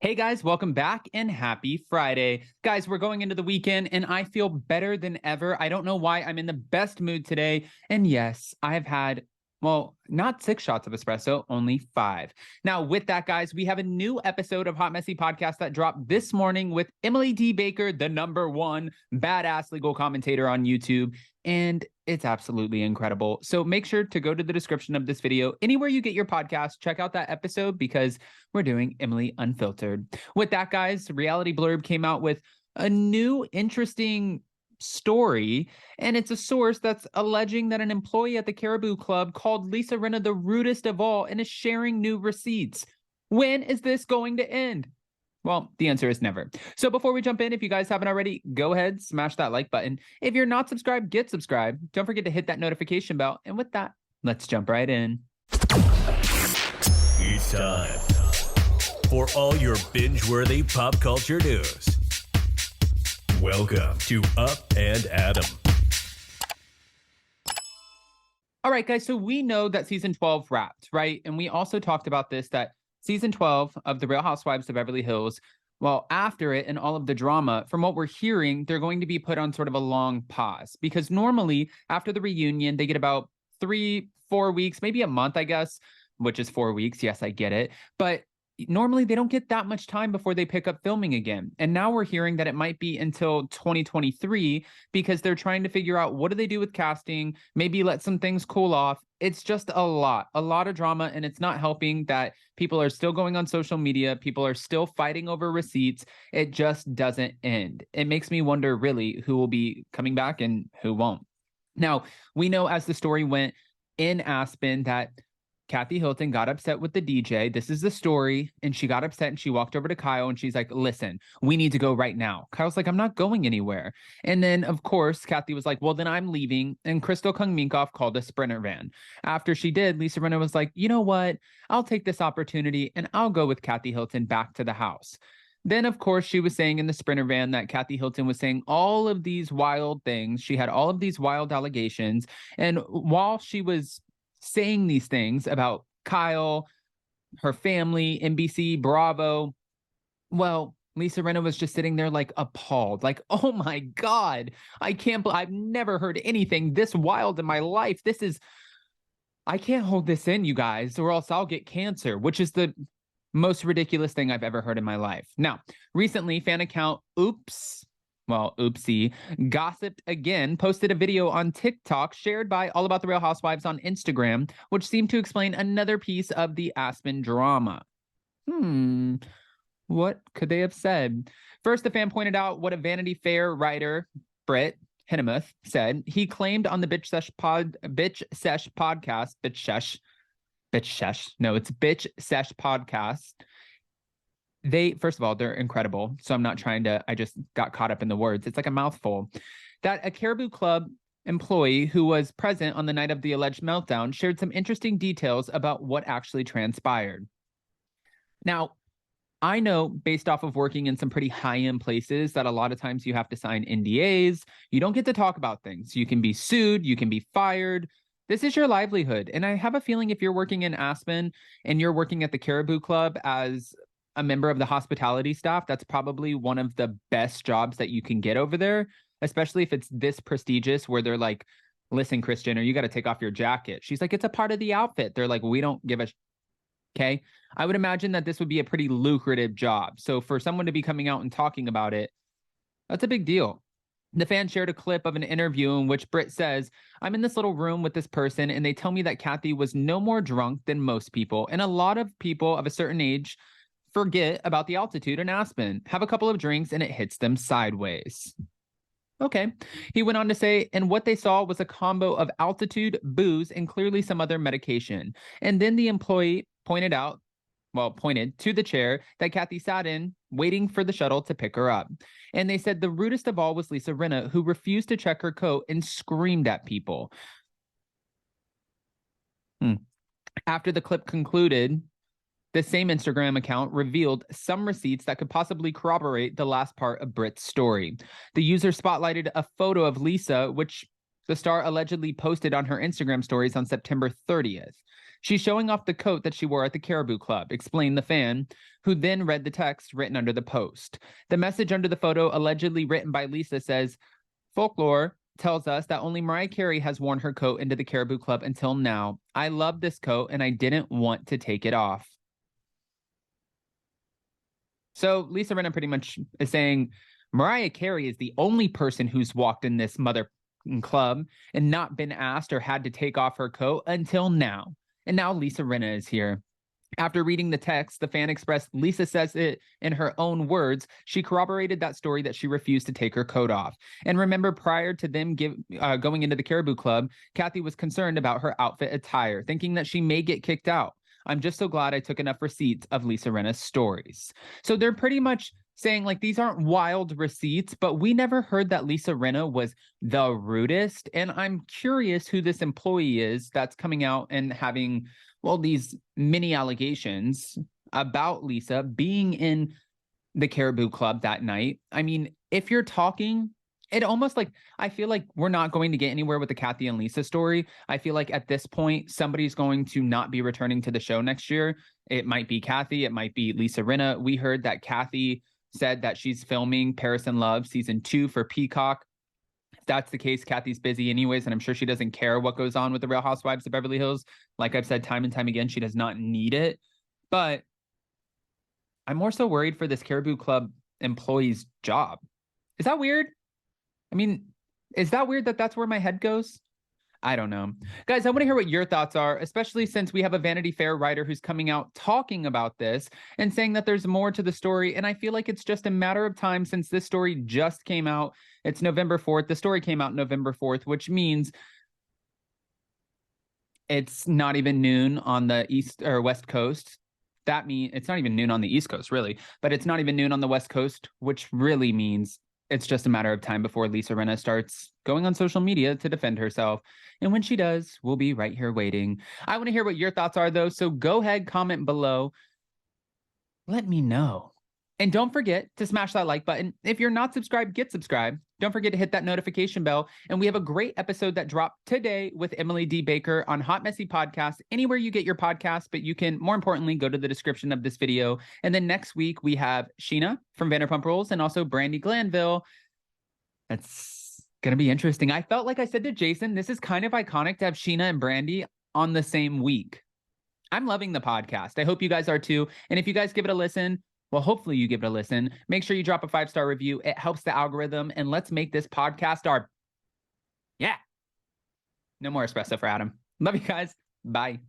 Hey guys, welcome back and happy Friday. Guys, we're going into the weekend and I feel better than ever. I don't know why I'm in the best mood today. And yes, I've had, well, not 6 shots of espresso, only 5. Now, with that, guys, we have a new episode of Hot Messy Podcast that dropped this morning with Emily D. Baker, the #1 badass legal commentator on YouTube. And it's absolutely incredible. So make sure to go to the description of this video. Anywhere you get your podcast, check out that episode because we're doing Emily Unfiltered. With that, guys, Reality Blurb came out with a new interesting story, and it's a source that's alleging that an employee at the Caribou Club called Lisa Rinna the rudest of all and is sharing new receipts. When is this going to end? Well, the answer is never. So before we jump in, if you guys haven't already, go ahead, smash that like button. If you're not subscribed, get subscribed. Don't forget to hit that notification bell. And with that, let's jump right in. It's time for all your binge-worthy pop culture news. Welcome to Up and Adam. All right, guys, so we know that season 12 wrapped, right? And we also talked about this, that season 12 of The Real Housewives of Beverly Hills, well, after it and all of the drama, from what we're hearing, they're going to be put on sort of a long pause because normally after the reunion, they get about 3-4 weeks, maybe a month, I guess, which is 4 weeks. Yes, I get it. But normally they don't get that much time before they pick up filming again. And now we're hearing that it might be until 2023 because they're trying to figure out what do they do with casting, maybe let some things cool off. It's just a lot of drama, and it's not helping that people are still going on social media. People are still fighting over receipts. It just doesn't end. It makes me wonder really who will be coming back and who won't. Now, we know as the story went in Aspen that Kathy Hilton got upset with the DJ. This is the story. And she got upset and she walked over to Kyle and she's like, listen, we need to go right now. Kyle's like, I'm not going anywhere. And then, of course, Kathy was like, well, then I'm leaving. And Crystal Kung-Minkoff called a Sprinter van. After she did, Lisa Rinna was like, you know what? I'll take this opportunity and I'll go with Kathy Hilton back to the house. Then, of course, she was saying in the Sprinter van that Kathy Hilton was saying all of these wild things. She had all of these wild allegations. And while she was saying these things about Kyle, her family, NBC, Bravo, well, Lisa Rinna was just sitting there like appalled, like, oh my God, I've never heard anything this wild in my life. I can't hold this in, you guys, or else I'll get cancer, which is the most ridiculous thing I've ever heard in my life. Now, recently, fan account Oopsie Gossiped Again posted a video on TikTok shared by All About the Real Housewives on Instagram, which seemed to explain another piece of the Aspen drama. What could they have said? First, the fan pointed out what a Vanity Fair writer, Britt Hennemuth, said. He claimed on the Bitch Sesh podcast, first of all, they're incredible. So I'm not trying to, I just got caught up in the words. It's like a mouthful. That a Caribou Club employee who was present on the night of the alleged meltdown shared some interesting details about what actually transpired. Now, I know based off of working in some pretty high-end places that a lot of times you have to sign NDAs. You don't get to talk about things. You can be sued. You can be fired. This is your livelihood. And I have a feeling if you're working in Aspen and you're working at the Caribou Club as a member of the hospitality staff, that's probably one of the best jobs that you can get over there, especially if it's this prestigious where they're like, listen, Kris Jenner, you got to take off your jacket. She's like, it's a part of the outfit. They're like, we don't give a okay. I would imagine that this would be a pretty lucrative job. So for someone to be coming out and talking about it, that's a big deal. The fan shared a clip of an interview in which Britt says, I'm in this little room with this person and they tell me that Kathy was no more drunk than most people. And a lot of people of a certain age forget about the altitude in Aspen, have a couple of drinks, and it hits them sideways. Okay. He went on to say, and what they saw was a combo of altitude, booze, and clearly some other medication. And then the employee pointed to the chair that Kathy sat in, waiting for the shuttle to pick her up. And they said the rudest of all was Lisa Rinna, who refused to check her coat and screamed at people. After the clip concluded, the same Instagram account revealed some receipts that could possibly corroborate the last part of Britt's story. The user spotlighted a photo of Lisa, which the star allegedly posted on her Instagram stories on September 30th. She's showing off the coat that she wore at the Caribou Club, explained the fan, who then read the text written under the post. The message under the photo, allegedly written by Lisa, says, "Folklore tells us that only Mariah Carey has worn her coat into the Caribou Club until now. I love this coat and I didn't want to take it off." So Lisa Rinna pretty much is saying Mariah Carey is the only person who's walked in this mother club and not been asked or had to take off her coat until now. And now Lisa Rinna is here. After reading the text, the fan expressed, Lisa says it in her own words. She corroborated that story that she refused to take her coat off. And remember, prior to them going into the Caribou Club, Kathy was concerned about her outfit attire, thinking that she may get kicked out. "I'm just so glad I took enough receipts of Lisa Rinna's stories." So they're pretty much saying, like, these aren't wild receipts, but we never heard that Lisa Rinna was the rudest. And I'm curious who this employee is that's coming out and having, well, these mini allegations about Lisa being in the Caribou Club that night. I mean, if you're talking, it almost like, I feel like we're not going to get anywhere with the Kathy and Lisa story. I feel like at this point, somebody's going to not be returning to the show next year. It might be Kathy. It might be Lisa Rinna. We heard that Kathy said that she's filming Paris in Love season 2 for Peacock. If that's the case, Kathy's busy anyways, and I'm sure she doesn't care what goes on with the Real Housewives of Beverly Hills. Like I've said time and time again, she does not need it. But I'm more so worried for this Caribou Club employee's job. Is that weird? I mean, is that weird that that's where my head goes? I don't know. Guys, I want to hear what your thoughts are, especially since we have a Vanity Fair writer who's coming out talking about this and saying that there's more to the story. And I feel like it's just a matter of time since this story just came out. It's November 4th. The story came out November 4th, which means it's not even noon on the East or West Coast. That means it's not even noon on the East Coast, really, but it's not even noon on the West Coast, which really means it's just a matter of time before Lisa Rinna starts going on social media to defend herself. And when she does, we'll be right here waiting. I want to hear what your thoughts are, though. So go ahead, comment below. Let me know. And don't forget to smash that like button. If you're not subscribed, get subscribed. Don't forget to hit that notification bell. And we have a great episode that dropped today with Emily D. Baker on Hot Messy Podcast, anywhere you get your podcast, but you can, more importantly, go to the description of this video. And then next week, we have Sheena from Vanderpump Rules and also Brandy Glanville. That's going to be interesting. I felt like I said to Jason, this is kind of iconic to have Sheena and Brandy on the same week. I'm loving the podcast. I hope you guys are too. And if you guys give it a listen, well, hopefully you give it a listen. Make sure you drop a 5-star review. It helps the algorithm. And let's make this podcast our... Yeah. No more espresso for Adam. Love you guys. Bye.